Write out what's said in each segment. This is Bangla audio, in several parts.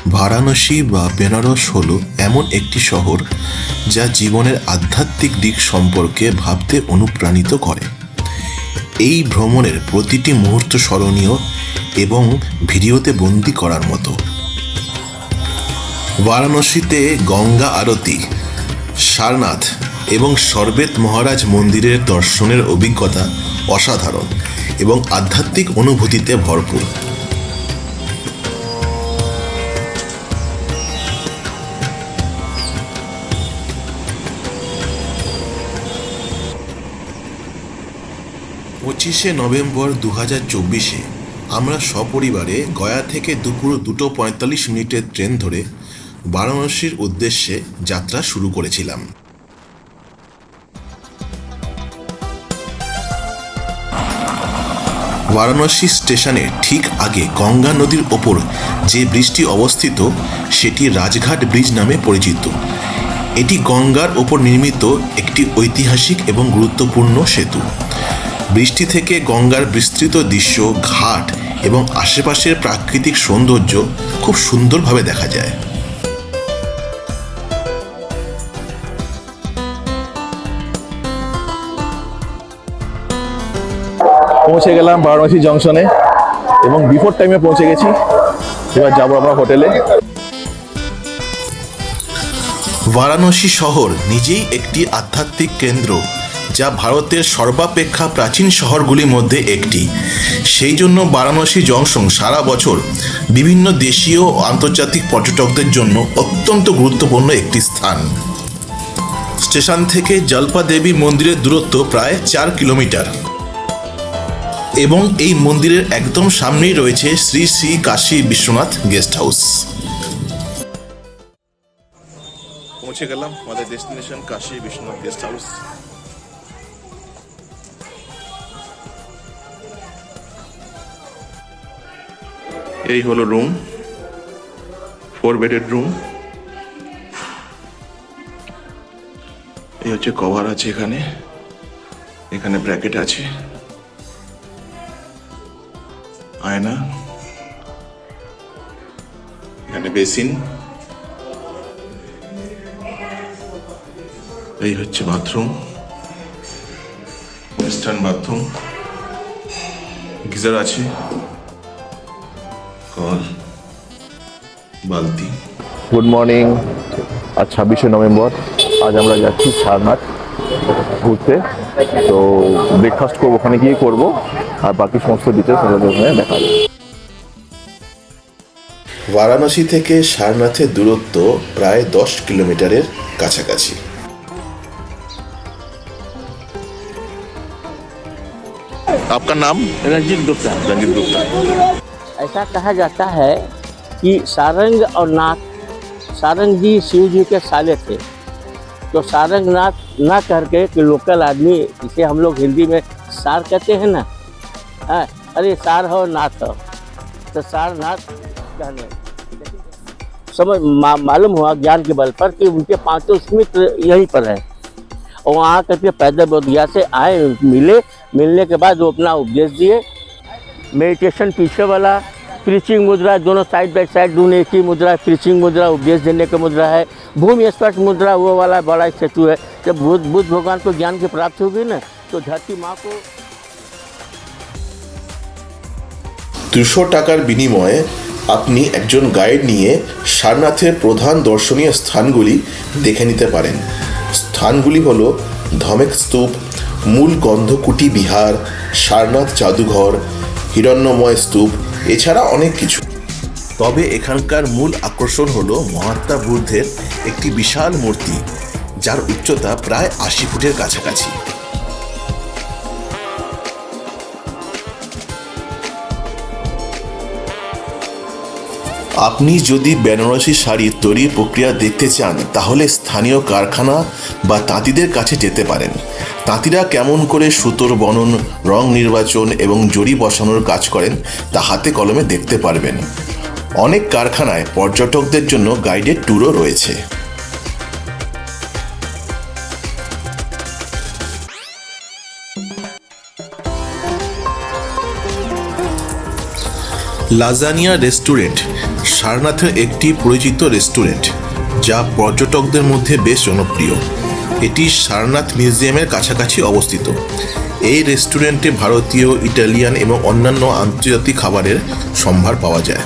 বারাণসী বা বেনারস হলো এমন একটি শহর যা জীবনের আধ্যাত্মিক দিক সম্পর্কে ভাবতে অনুপ্রাণিত করে। এই ভ্রমণের প্রতিটি মুহূর্ত স্মরণীয় এবং ভিডিওতে বন্দি করার মতো। বারাণসীতে গঙ্গা আরতি, সারনাথ এবং সরবেত মহারাজ মন্দিরের দর্শনের অভিজ্ঞতা অসাধারণ এবং আধ্যাত্মিক অনুভূতিতে ভরপুর। পঁচিশে নভেম্বর 2024 আমরা সপরিবারে গয়া থেকে দুপুর 2:45 ট্রেন ধরে বারাণসীর উদ্দেশ্যে যাত্রা শুরু করেছিলাম। বারাণসী স্টেশনে ঠিক আগে গঙ্গা নদীর ওপর যে ব্রিজটি অবস্থিত সেটি রাজঘাট ব্রিজ নামে পরিচিত। এটি গঙ্গার ওপর নির্মিত একটি ঐতিহাসিক এবং গুরুত্বপূর্ণ সেতু। ব্রিজটি থেকে গঙ্গার বিস্তৃত দৃশ্য, ঘাট এবং আশেপাশের প্রাকৃতিক সৌন্দর্য খুব সুন্দরভাবে দেখা যায়। পৌঁছে গেলাম বারাণসী জংশনে এবং বিফোর টাইমে পৌঁছে গেছি। এবার যাবো আমরা হোটেলে। বারাণসী শহর নিজেই একটি আধ্যাত্মিক কেন্দ্র, যা ভারতের সর্বাপেক্ষা প্রাচীন শহরগুলির মধ্যে একটি। সেই জন্য বারাণসী জংশন সারা বছর বিভিন্ন দেশীয় ও আন্তর্জাতিক পর্যটকদের জন্য অত্যন্ত গুরুত্বপূর্ণ একটি স্থান। স্টেশন থেকে জল্পা দেবী মন্দিরের দূরত্ব প্রায় 4 কিলোমিটার এবং এই মন্দিরের একদম সামনেই রয়েছে শ্রী শ্রী কাশী বিশ্বনাথ গেস্ট হাউস। পৌঁছে গেলাম আমাদের destination Kashi Biswanath guest house. এই হলো রুম, 4 বেডের রুম। এই হচ্ছে কভার আছে, এখানে এখানে ব্র্যাকেট আছে, আয়না, এখানে বেসিন, এই হচ্ছে বাথরুম, ওয়েস্টার্ন বাথরুম, গিজার আছে, কল, বালতি। Good morning. আজ 26শে নভেম্বর। আজ আমরা যাচ্ছি সারনাথ ঘুরতে। তো ব্রেকফাস্ট করবো, ওখানে গিয়ে করবো, আর বাকি সমস্ত ডিটেলস আমাদের দেখা যাবে। বারাণসী থেকে সারনাথের দূরত্ব প্রায় 10 কিলোমিটারের কাছাকাছি। आपका नाम? रंजीत गुप्ता। रंजीत गुप्ता। ऐसा कहा जाता है कि सारंग और नाथ, सारंग जी शिव जी के साले थे, तो सारंग नाथ ना करके कि लोकल आदमी, इसे हम लोग हिंदी में सार कहते हैं ना, हाँ, अरे सार हो नाथ हो, तो सारनाथ कहने समझ मालूम हुआ ज्ञान के बल पर कि उनके 5 स्मृत यहीं पर है। और वहाँ करके पैदल बोधगया से आए, मिलने के बाद वो अपना उपदेश दिए। मेडिटेशन पीछे वाला, प्रीचिंग मुद्रा, दोनों साइड बाय साइड दोनों एक ही मुद्रा, प्रीचिंग मुद्रा उपदेश देने का मुद्रा है। भूमि स्पर्श मुद्रा वो वाला बड़ा सेतु है। जब बुद्ध भगवान को ज्ञान की प्राप्ति होगी ना, तो धरती माँ को 200 টাকার বিনিময়ে আপনি একজন গাইড নিয়ে সারনাথের প্রধান দর্শনীয় স্থানগুলি দেখে নিতে পারেন। স্থানগুলি হলো ধমেক স্তূপ, মূল গন্ধকুটি বিহার, সারনাথ জাদুঘর, হিরণ্যময় স্তূপ, এছাড়া অনেক কিছু। তবে এখানকার মূল আকর্ষণ হলো মহাত্মা বুদ্ধের একটি বিশাল মূর্তি, যার উচ্চতা প্রায় 80 ফুটের কাছাকাছি। আপনি যদি বেনারসি শাড়ি তৈরির প্রক্রিয়া দেখতে চান, তাহলে স্থানীয় কারখানা বা তাঁতিদের কাছে যেতে পারেন। তাঁতিরা কেমন করে সুতোর বনন, রং নির্বাচন এবং জরি বসানোর কাজ করেন তা হাতে কলমে দেখতে পারবেন। অনেক কারখানায় পর্যটকদের জন্য গাইডেড ট্যুরও রয়েছে। লাজানিয়া রেস্টুরেন্ট সারনাথের একটি পরিচিত রেস্টুরেন্ট যা পর্যটকদের মধ্যে বেশ জনপ্রিয়। এটি সারনাথ মিউজিয়ামের কাছাকাছি অবস্থিত। এই রেস্টুরেন্টে ভারতীয়, ইটালিয়ান এবং অন্যান্য আন্তর্জাতিক খাবারের সম্ভার পাওয়া যায়।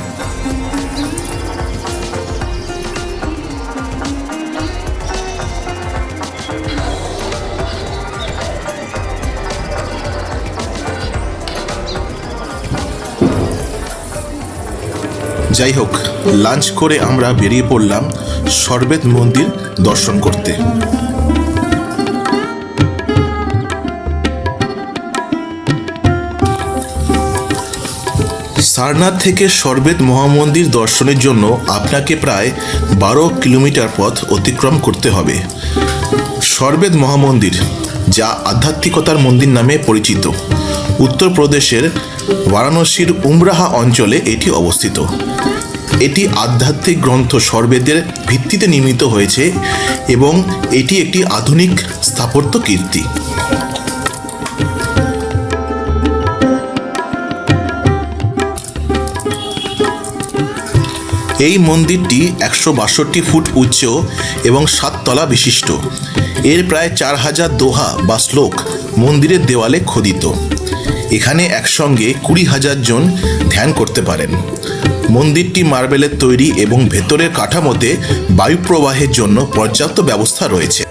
যাই হোক, লাঞ্চ করে আমরা বেরিয়ে পড়লাম সরবেত মন্দির দর্শন করতে। সারনাথ থেকে সরবেত মহামন্দির দর্শনের জন্য আপনাকে প্রায় 12 কিলোমিটার পথ অতিক্রম করতে হবে। সরবেত মহামন্দির, যা আধ্যাত্মিকতার মন্দির নামে পরিচিত, উত্তরপ্রদেশের বারাণসীর উমরাহা অঞ্চলে এটি অবস্থিত। এটি আধ্যাত্মিক গ্রন্থ সরবেদের ভিত্তিতে নির্মিত হয়েছে এবং এটি একটি আধুনিক স্থাপত্য কীর্তি। এই মন্দিরটি 162 ফুট উচ্চ এবং 7 তলা বিশিষ্ট। এর প্রায় 4000 দোহা বা শ্লোক মন্দিরের দেওয়ালে খোদিত। এখানে একসঙ্গে 20,000 জন ধ্যান করতে পারেন। মন্দিরটি মার্বেলের তৈরি এবং ভেতরের কাঠামোতে বায়ু প্রবাহের জন্য পর্যাপ্ত ব্যবস্থা রয়েছে।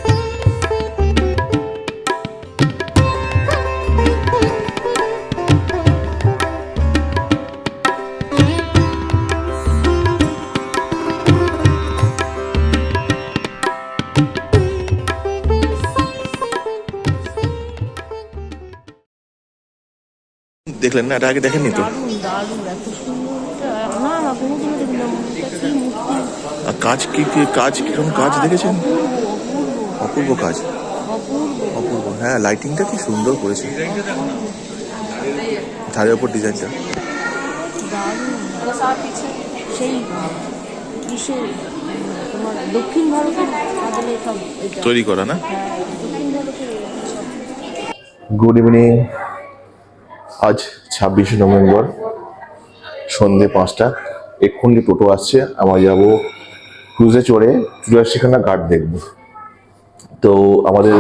দেখলেন না? এটা আগে দেখেননি তো? দারুণ দারুণ এত সুন্দর এটা না না কোনোদিনও দেখি না এটা কি মূর্তি আর কাজ কিরকম কাজ দেখেছেন? অপূর্ব কাজ, অপূর্ব। হ্যাঁ, লাইটিংটা কি সুন্দর করেছে, ধারের ওপর ডিজাইনটা। দারুণ সেই কিসের তোমার দক্ষিণ ভারতের আদলে সব এটা তৈরি করা না? দক্ষিণ ভারতের গুড ইভিনিং। আজ 26 নভেম্বর সন্ধে 5টা। এক্ষুনি টোটো আসছে, আমরা যাব ক্রুজে চড়ে চুরাশিখানা ঘাট দেখব। তো আমাদের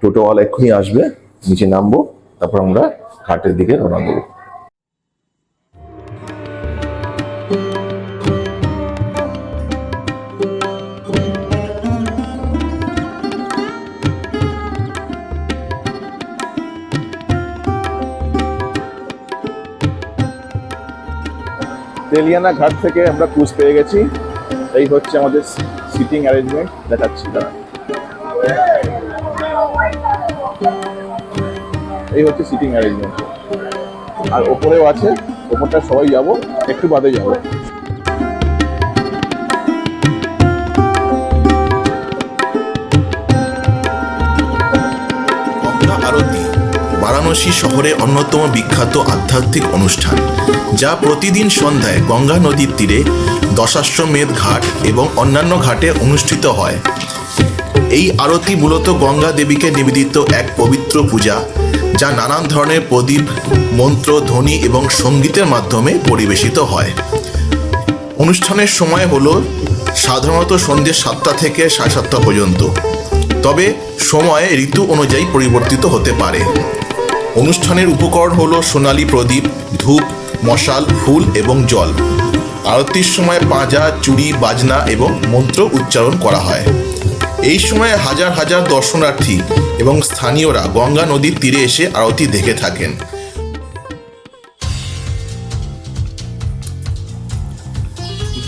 টোটোওয়ালা এক্ষুনি আসবে, নিচে নামবো, তারপর আমরা ঘাটের দিকে রওনা দেবো। তেলিয়ানা ঘাট থেকে আমরা ক্রুজ পেয়ে গেছি। এই হচ্ছে আমাদের সিটিং অ্যারেঞ্জমেন্ট, দেখাচ্ছি দাঁড়া। এই হচ্ছে সিটিং অ্যারেঞ্জমেন্ট, আর ওপরেও আছে, ওপরটা সবাই যাব, একটু বাদে যাব। গঙ্গা আরতি বারাণসী শহরে অন্যতম বিখ্যাত আধ্যাত্মিক অনুষ্ঠান, যা প্রতিদিন সন্ধ্যায় গঙ্গা নদীর তীরে দশাশ্বমেধ ঘাট এবং অন্যান্য ঘাটে অনুষ্ঠিত হয়। এই আরতি মূলত গঙ্গা দেবীকে নিবেদিত এক পবিত্র পূজা, যা নানান ধরনের প্রদীপ, মন্ত্র, ধ্বনি এবং সঙ্গীতের মাধ্যমে পরিবেশিত হয়। অনুষ্ঠানের সময় হলো সাধারণত সন্ধ্যে 7টা থেকে 7:30 পর্যন্ত, তবে সময় ঋতু অনুযায়ী পরিবর্তিত হতে পারে। অনুষ্ঠানের উপকরণ হলো সোনালী প্রদীপ, ধূপ, মশাল, ফুল এবং জল। আরতির সময় পাঁজা, চুড়ি, বাজনা এবং মন্ত্র উচ্চারণ করা হয়। এই সময় হাজার হাজার দর্শনার্থী এবং স্থানীয়রা গঙ্গা নদীর তীরে এসে আরতি দেখে থাকেন।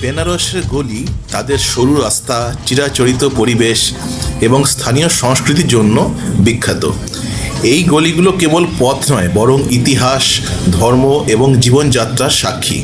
বেনারসের গলি তাদের সরু রাস্তা, চিরাচরিত পরিবেশ এবং স্থানীয় সংস্কৃতির জন্য বিখ্যাত। এই গলিগুলো কেবল পথ নয়, বরং ইতিহাস, ধর্ম এবং জীবনযাত্রার সাক্ষী।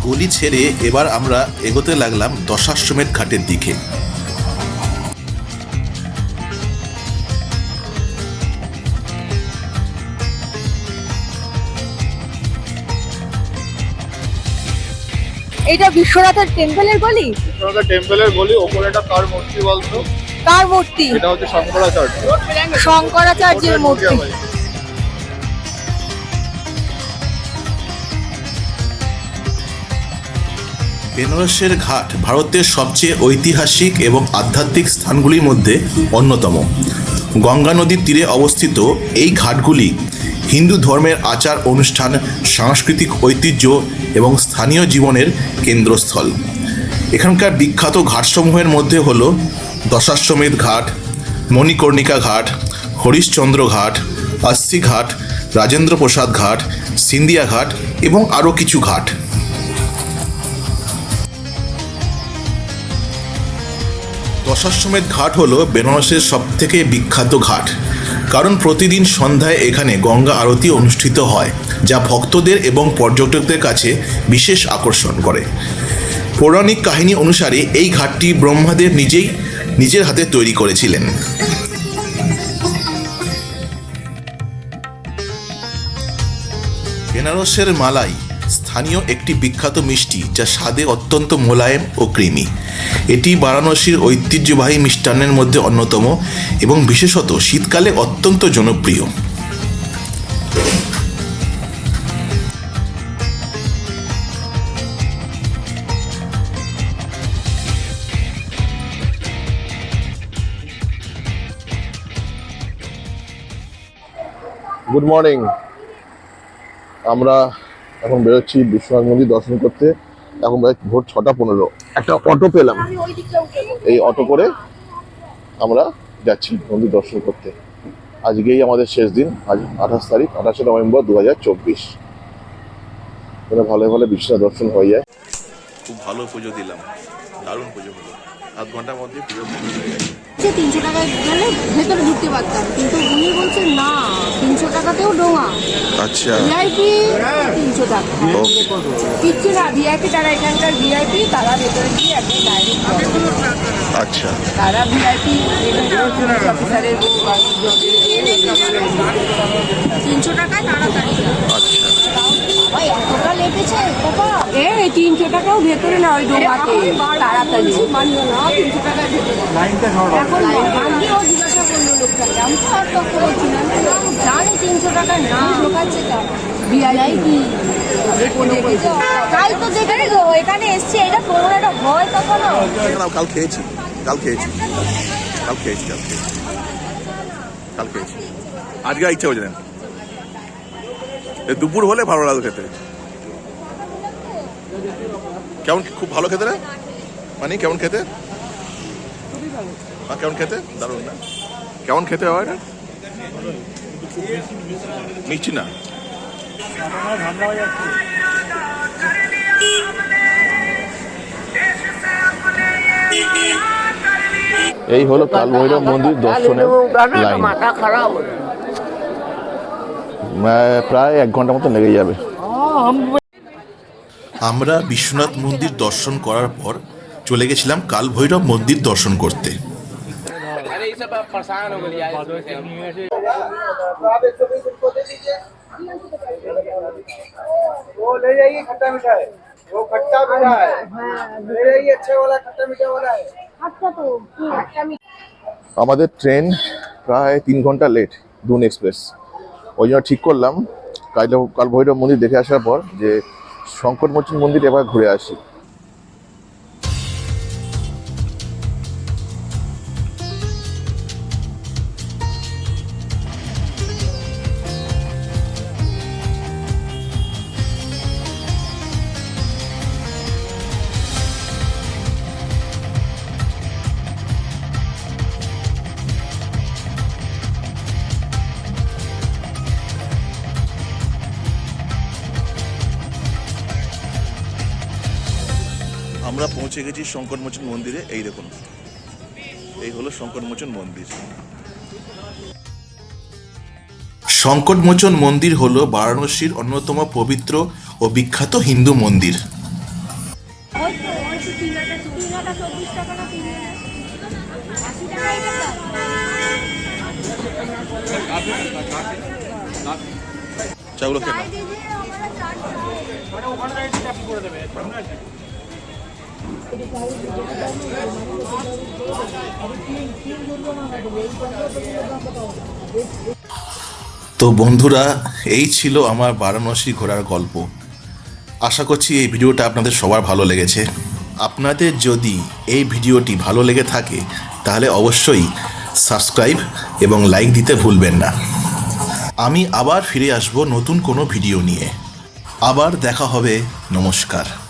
গলি ছেড়ে এবার আমরা এগোতে লাগলাম দশাশ্বমেধ ঘাটের দিকে। এটা বিশ্বনাথের টেম্পলের গলি? বিশ্বনাথের টেম্পলের গলি, ওপরে একটা কার মূর্তি বলতো? কার মূর্তি? এটা হচ্ছে শঙ্করাচার্য। শঙ্করাচার্যের মূর্তি। বেনারসের ঘাট ভারতের সবচেয়ে ঐতিহাসিক এবং আধ্যাত্মিক স্থানগুলির মধ্যে অন্যতম। গঙ্গা নদীর তীরে অবস্থিত এই ঘাটগুলি হিন্দু ধর্মের আচার অনুষ্ঠান, সাংস্কৃতিক ঐতিহ্য এবং স্থানীয় জীবনের কেন্দ্রস্থল। এখানকার বিখ্যাত ঘাটসমূহের মধ্যে হল দশাশ্বমেধ ঘাট, মণিকর্ণিকা ঘাট, হরিশ্চন্দ্র ঘাট, অস্থি ঘাট, রাজেন্দ্র প্রসাদ ঘাট, সিন্ধিয়া ঘাট এবং আরও কিছু ঘাট। দশাশ্বমেধ ঘাট হলো বেনারসের সবথেকে বিখ্যাত ঘাট, কারণ প্রতিদিন সন্ধ্যায় এখানে গঙ্গা আরতি অনুষ্ঠিত হয়, যা ভক্তদের এবং পর্যটকদের কাছে বিশেষ আকর্ষণ করে। পৌরাণিক কাহিনী অনুসারে এই ঘাটটি ব্রহ্মাদেব নিজের হাতে তৈরি করেছিলেন। বেনারসের মালাই স্থানীয় একটি বিখ্যাত মিষ্টি, যা স্বাদে অত্যন্ত মোলায়েম ও ক্রিমি। এটি বারাণসীর ঐতিহ্যবাহী মিষ্টান্নের মধ্যে অন্যতম এবং বিশেষত শীতকালে অত্যন্ত জনপ্রিয়। Good morning. আমরা এখন বেরোচ্ছি বিশ্বনাথ মন্দির দর্শন করতে। এখন ভোর 6:15। একটা অটো পেলাম, এই অটো করে আমরা যাচ্ছি মন্দির দর্শন করতে। আজকেই আমাদের শেষ দিন, আজ 28 তারিখ, 28শে নভেম্বর 2024। ভালো ভালো বিশ্বনাথ দর্শন হয়ে যায়। খুব ভালো পুজো দিলাম, দারুণ পুজো হলো, আধ ঘন্টার মধ্যে পুজো হয়ে গেছে। 300 টাকায় গেলে ভেতরে ঢুকতে পারতাম, কিন্তু উনি বলছেন না 300 টাকাতেও ডোঙা। আচ্ছা, ভিআইপি 300 টাকা কিচ্ছু না। ভিআইপি তারা এখানকার ভিআইপি, তারা ভেতরে গিয়ে একদম ডাইরেক্ট আচ্ছা, তারা ভিআইপি অফিসারের 300 টাকায় তাড়াতাড়ি। আচ্ছা, ভাই এতটা লেগেছে এই 300 টাকাও ভেতরে না, ওই ডোঙাতে তাড়াতাড়ি মানিও না 300 টাকায় ভেতরে। এখন আমিও জিজ্ঞাসা করলো লোকটাকে, আমি তো আর তথ্য বলছি না, জানি 300 টাকা না ঢোকাচ্ছে তারা ভিআইপি। তাই তো দেখে গো এখানে এসছি, এটা কোনো একটা ভয় কখনো। কাল খেয়েছি আজকে ইচ্ছা হচ্ছে না, দুপুর হলে ভালো লাগবে খেতে। কেমন, খুব ভালো খেতে না? মানে কেমন খেতে? কেমন খেতে? দারুণ না? কেমন খেতে হয় এটা? মিষ্টি না? এই হলো কাল ভৈরব মন্দির দর্শনের লাইন। প্রায় 1 ঘন্টা মতো লেগে যাবে। আমরা বিশ্বনাথ মন্দির দর্শন করার পর চলে গেছিলাম কাল ভৈরব মন্দির দর্শন করতে। वो ले जाइए खट्टा मीठा है, वो खट्टा मीठा है, ले जाइए अच्छे वाला खट्टा मीठा वाला है। আমাদের ট্রেন প্রায় 3 ঘন্টা লেট, দুন এক্সপ্রেস। ওই জন্য ঠিক করলাম কাল ভৈরব মন্দির দেখে আসার পর যে শঙ্করমোচন মন্দির এবার ঘুরে আসি। আমরা পৌঁছে গেছি শঙ্করমোচন মন্দিরে। এই দেখুন, এই হলো শঙ্করমোচন মন্দির। শঙ্করমোচন মন্দির হলো বারাণসীর অন্যতম পবিত্র ও বিখ্যাত হিন্দু মন্দির। চাগুলো খেলাম। তো বন্ধুরা, এই ছিল আমার বারাণসী ঘোরার গল্প। আশা করছি এই ভিডিওটা আপনাদের সবার ভালো লেগেছে। আপনাদের যদি এই ভিডিওটি ভালো লেগে থাকে তাহলে অবশ্যই সাবস্ক্রাইব এবং লাইক দিতে ভুলবেন না। আমি আবার ফিরে আসব নতুন কোনো ভিডিও নিয়ে। আবার দেখা হবে। নমস্কার।